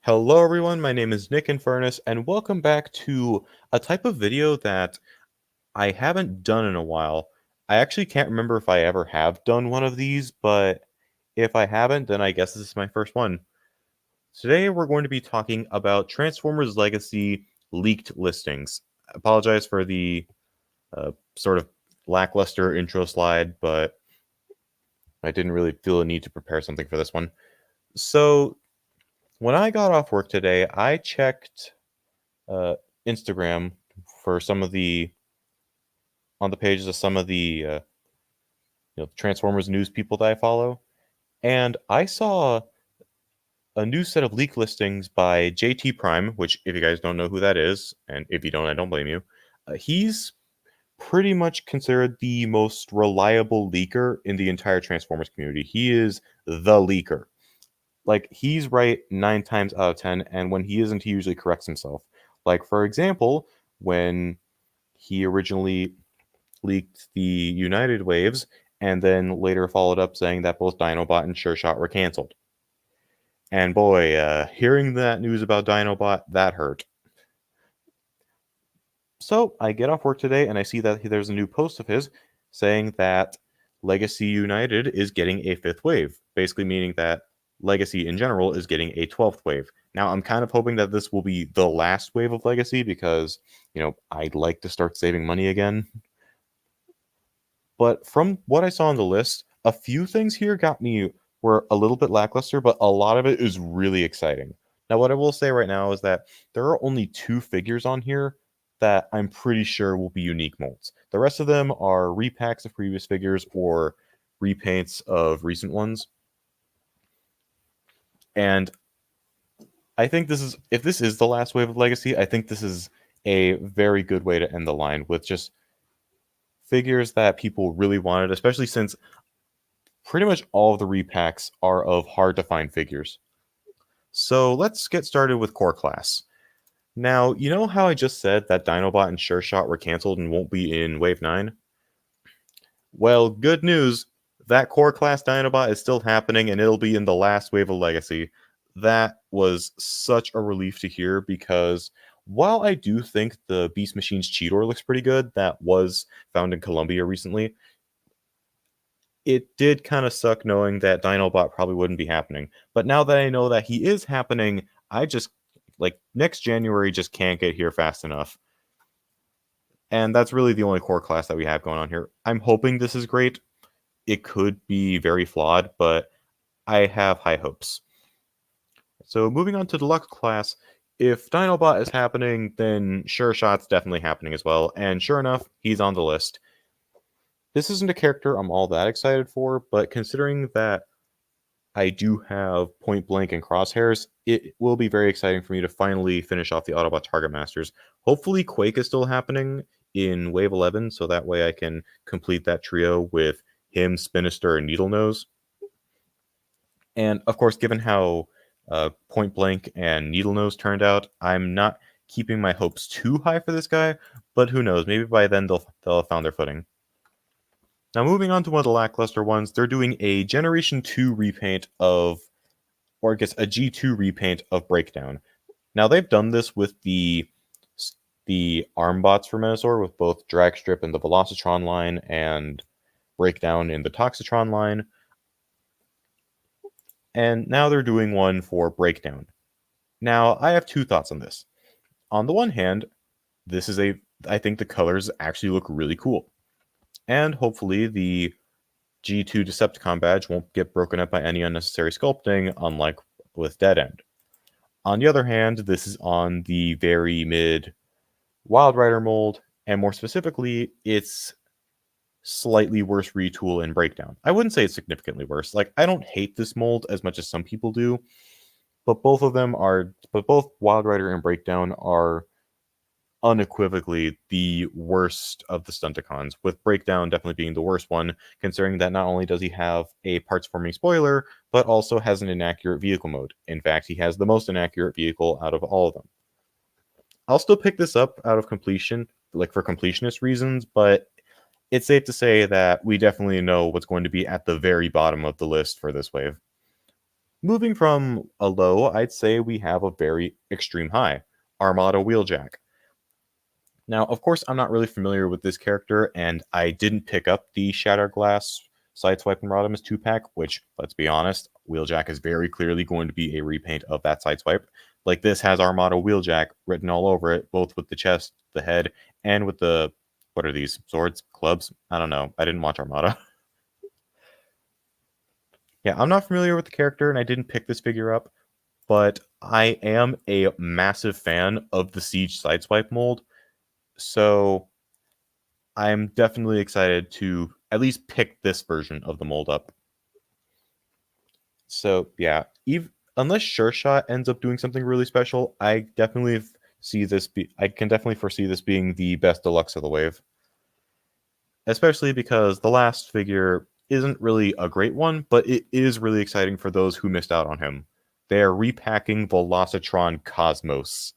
Hello everyone, my name is Nick Infernus, and welcome back to a type of video that I haven't done in a while. I actually can't remember if I ever have done one of these, but if I haven't, then I guess this is my first one. Today we're going to be talking about Transformers Legacy leaked listings. I apologize for the sort of lackluster intro slide, but I didn't really feel a need to prepare something for this one. So, when I got off work today, I checked uh, Instagram for some of the on the pages of some of the Transformers news people that I follow, and I saw a new set of leak listings by JT Prime, which if you guys don't know who that is, and if you don't, I don't blame you. He's pretty much considered the most reliable leaker in the entire Transformers community. He is the leaker. Like, he's right 9 times out of 10, and when he isn't, he usually corrects himself. Like, for example, when he originally leaked the United waves, and then later followed up saying that both Dinobot and Sure Shot were canceled. And boy, hearing that news about Dinobot, that hurt. So I get off work today and I see that there's a new post of his saying that Legacy United is getting a fifth wave, basically meaning that Legacy in general is getting a 12th wave. Now, I'm kind of hoping that this will be the last wave of Legacy because, I'd like to start saving money again. But from what I saw on the list, a few things here were a little bit lackluster, but a lot of it is really exciting. Now, what I will say right now is that there are only 2 figures on here that I'm pretty sure will be unique molds. The rest of them are repacks of previous figures or repaints of recent ones. And I think if this is the last wave of Legacy, I think this is a very good way to end the line with just figures that people really wanted, especially since pretty much all of the repacks are of hard to find figures. So let's get started with Core Class. Now, you know how I just said that Dinobot and Sure Shot were canceled and won't be in Wave 9? Well, good news, that Core Class Dinobot is still happening and it'll be in the last wave of Legacy. That was such a relief to hear because while I do think the Beast Machines Cheetor looks pretty good, that was found in Colombia recently, it did kind of suck knowing that Dinobot probably wouldn't be happening. But now that I know that he is happening, I just, like, next January just can't get here fast enough. And that's really the only core class that we have going on here. I'm hoping this is great. It could be very flawed, but I have high hopes. So moving on to Deluxe class, if Dinobot is happening, then Sure Shot's definitely happening as well. And sure enough, he's on the list. This isn't a character I'm all that excited for, but considering that I do have Point Blank and Crosshairs, it will be very exciting for me to finally finish off the Autobot Target Masters. Hopefully Quake is still happening in Wave 11, so that way I can complete that trio with him, Spinister, and Needlenose. And of course, given how Point Blank and Needlenose turned out, I'm not keeping my hopes too high for this guy, but who knows, maybe by then they'll have found their footing. Now, moving on to one of the lackluster ones, they're doing a Generation 2 repaint of, or I guess a G2 repaint of Breakdown. Now, they've done this with the Armbots for Menasor, with both Dragstrip in the Velocitron line and Breakdown in the Toxitron line. And now they're doing one for Breakdown. Now, I have 2 thoughts on this. On the one hand, I think the colors actually look really cool. And hopefully the G2 Decepticon badge won't get broken up by any unnecessary sculpting, unlike with Dead End. On the other hand, this is on the very mid Wild Rider mold, and more specifically, it's slightly worse retool in Breakdown. I wouldn't say it's significantly worse. Like, I don't hate this mold as much as some people do, but both Wild Rider and Breakdown are unequivocally the worst of the Stunticons, with Breakdown definitely being the worst one, considering that not only does he have a parts forming spoiler, but also has an inaccurate vehicle mode. In fact, he has the most inaccurate vehicle out of all of them. I'll still pick this up out of completion, like for completionist reasons, but it's safe to say that we definitely know what's going to be at the very bottom of the list for this wave. Moving from a low, I'd say we have a very extreme high, Armada Wheeljack. Now, of course, I'm not really familiar with this character, and I didn't pick up the Shatterglass Sideswipe and Rodimus 2-pack, which, let's be honest, Wheeljack is very clearly going to be a repaint of that Sideswipe. Like, this has Armada Wheeljack written all over it, both with the chest, the head, and with the, what are these, swords, clubs? I don't know. I didn't watch Armada. Yeah, I'm not familiar with the character, and I didn't pick this figure up, but I am a massive fan of the Siege Sideswipe mold, so I'm definitely excited to at least pick this version of the mold up. So yeah, unless Sure Shot ends up doing something really special, I can definitely foresee this being the best deluxe of the wave. Especially because the last figure isn't really a great one, but it is really exciting for those who missed out on him. They are repacking Velocitron Cosmos.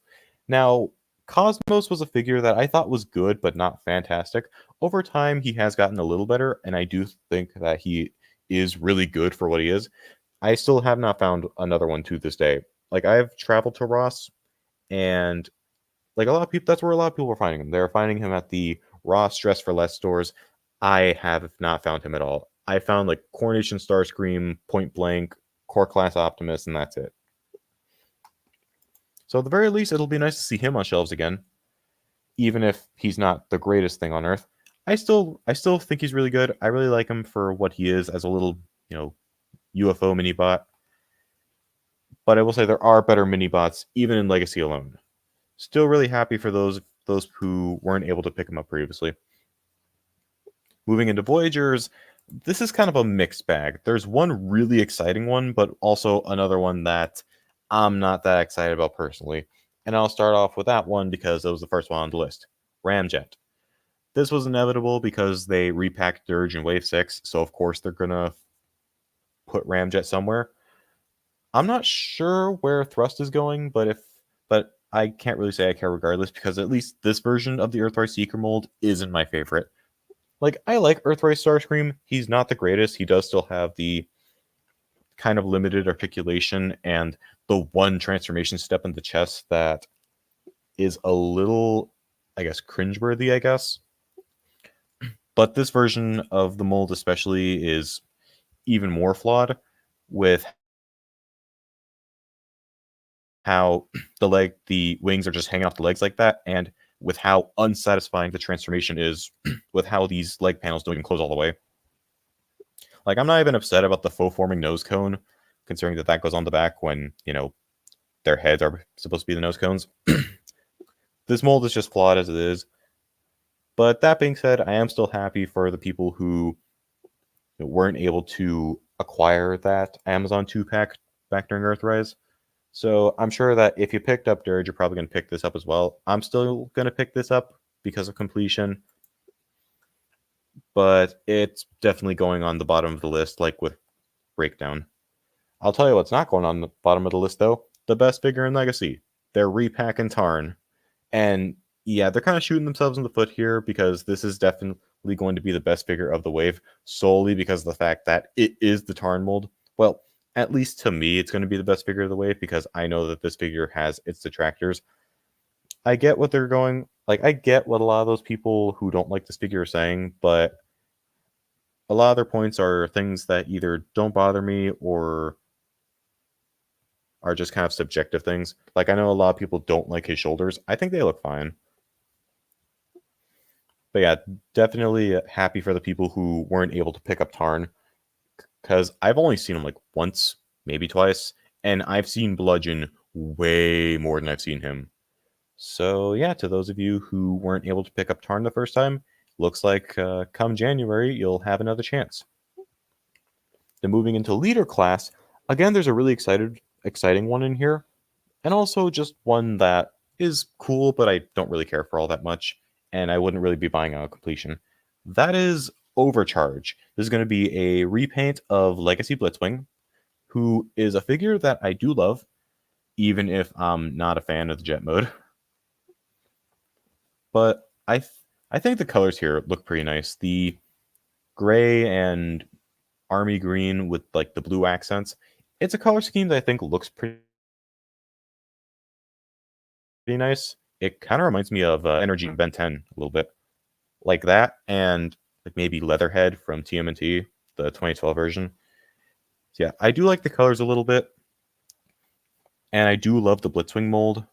Now, Cosmos was a figure that I thought was good, but not fantastic. Over time, he has gotten a little better, and I do think that he is really good for what he is. I still have not found another one to this day. Like, I've traveled to Ross, and like a lot of people, that's where a lot of people are finding him. They're finding him at the Ross Dress for Less stores. I have not found him at all. I found like Coronation Starscream, Point Blank, Core Class Optimus, and that's it. So at the very least, it'll be nice to see him on shelves again, even if he's not the greatest thing on earth. I still think he's really good. I really like him for what he is as a little, UFO mini bot. But I will say there are better mini bots even in Legacy alone. Still really happy for those who weren't able to pick him up previously. Moving into Voyagers, this is kind of a mixed bag. There's one really exciting one, but also another one that I'm not that excited about personally. And I'll start off with that one because it was the first one on the list. Ramjet. This was inevitable because they repacked Dirge in Wave 6, so of course they're going to put Ramjet somewhere. I'm not sure where Thrust is going, but I can't really say I care regardless because at least this version of the Earthrise Seeker mold isn't my favorite. Like, I like Earthrise Starscream. He's not the greatest. He does still have the kind of limited articulation and the one transformation step in the chest that is a little, I guess, cringeworthy, I guess. But this version of the mold especially is even more flawed with how the wings are just hanging off the legs like that, and with how unsatisfying the transformation is with how these leg panels don't even close all the way. Like, I'm not even upset about the faux forming nose cone, considering that goes on the back when, their heads are supposed to be the nose cones. This mold is just flawed as it is. But that being said, I am still happy for the people who weren't able to acquire that Amazon 2-pack back during Earthrise. So I'm sure that if you picked up Dirge, you're probably going to pick this up as well. I'm still going to pick this up because of completion. But it's definitely going on the bottom of the list, like with Breakdown. I'll tell you what's not going on the bottom of the list, though. The best figure in Legacy. They're repacking Tarn. And yeah, they're kind of shooting themselves in the foot here because this is definitely going to be the best figure of the wave solely because of the fact that it is the Tarn mold. Well, at least to me, it's going to be the best figure of the wave because I know that this figure has its detractors. I get what they're going, like, I get what a lot of those people who don't like this figure are saying, but a lot of their points are things that either don't bother me or are just kind of subjective things. Like, I know a lot of people don't like his shoulders. I think they look fine. But yeah, definitely happy for the people who weren't able to pick up Tarn, because I've only seen him like once, maybe twice, and I've seen Bludgeon way more than I've seen him. So yeah, to those of you who weren't able to pick up Tarn the first time, looks like come January, you'll have another chance. Then moving into leader class, again, there's a really exciting one in here, and also just one that is cool, but I don't really care for all that much, and I wouldn't really be buying on completion. That is Overcharge. This is going to be a repaint of Legacy Blitzwing, who is a figure that I do love, even if I'm not a fan of the jet mode. But I think the colors here look pretty nice. The gray and army green with like the blue accents. it's a color scheme that I think looks pretty nice. It kind of reminds me of Energy Ben 10 a little bit, like that, and like maybe Leatherhead from TMNT, the 2012 version. So yeah, I do like the colors a little bit, and I do love the Blitzwing mold.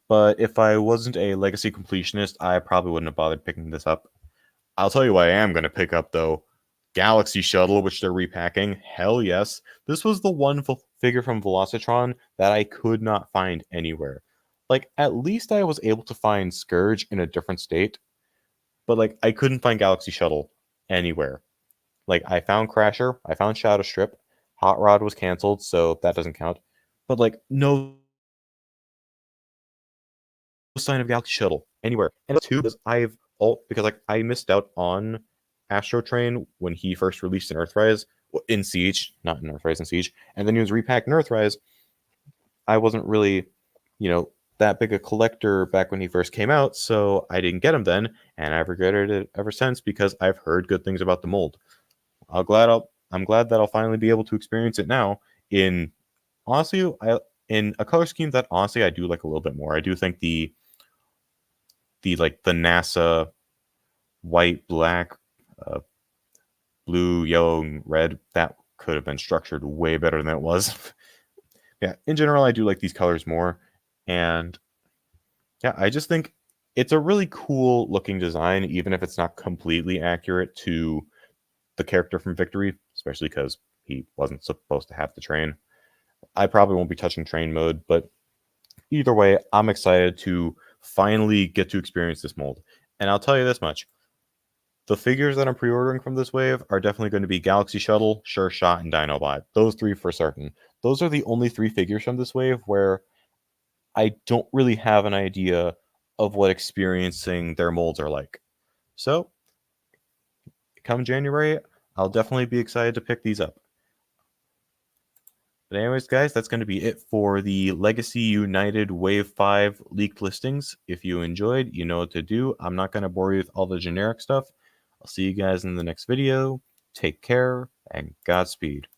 But if I wasn't a Legacy completionist, I probably wouldn't have bothered picking this up. I'll tell you what I am going to pick up, though. Galaxy Shuttle, which they're repacking. Hell yes. This was the one figure from Velocitron that I could not find anywhere. Like, at least I was able to find Scourge in a different state, but, like, I couldn't find Galaxy Shuttle anywhere. Like, I found Crasher, I found Shadow Strip, Hot Rod was canceled, so that doesn't count. But, like, no sign of Galaxy Shuttle anywhere. And two, because like I missed out on Astro Train when he first released in Earthrise in Siege, not in Earthrise, in Siege, and then he was repacked in Earthrise. I wasn't really, that big a collector back when he first came out, so I didn't get him then, and I've regretted it ever since because I've heard good things about the mold. I'm glad that I'll finally be able to experience it now in honestly in a color scheme that honestly I do like a little bit more. I do think the NASA white, black, uh, blue, yellow, and red, that could have been structured way better than it was. Yeah, in general, I do like these colors more. And yeah, I just think it's a really cool looking design, even if it's not completely accurate to the character from Victory, especially because he wasn't supposed to have the train. I probably won't be touching train mode, but either way, I'm excited to finally get to experience this mold. And I'll tell you this much. The figures that I'm pre-ordering from this wave are definitely going to be Galaxy Shuttle, Sure Shot, and Dinobot. Those three for certain. Those are the only three figures from this wave where I don't really have an idea of what experiencing their molds are like. So, come January, I'll definitely be excited to pick these up. But anyways, guys, that's going to be it for the Legacy United Wave 5 leaked listings. If you enjoyed, you know what to do. I'm not going to bore you with all the generic stuff. I'll see you guys in the next video. Take care, and Godspeed.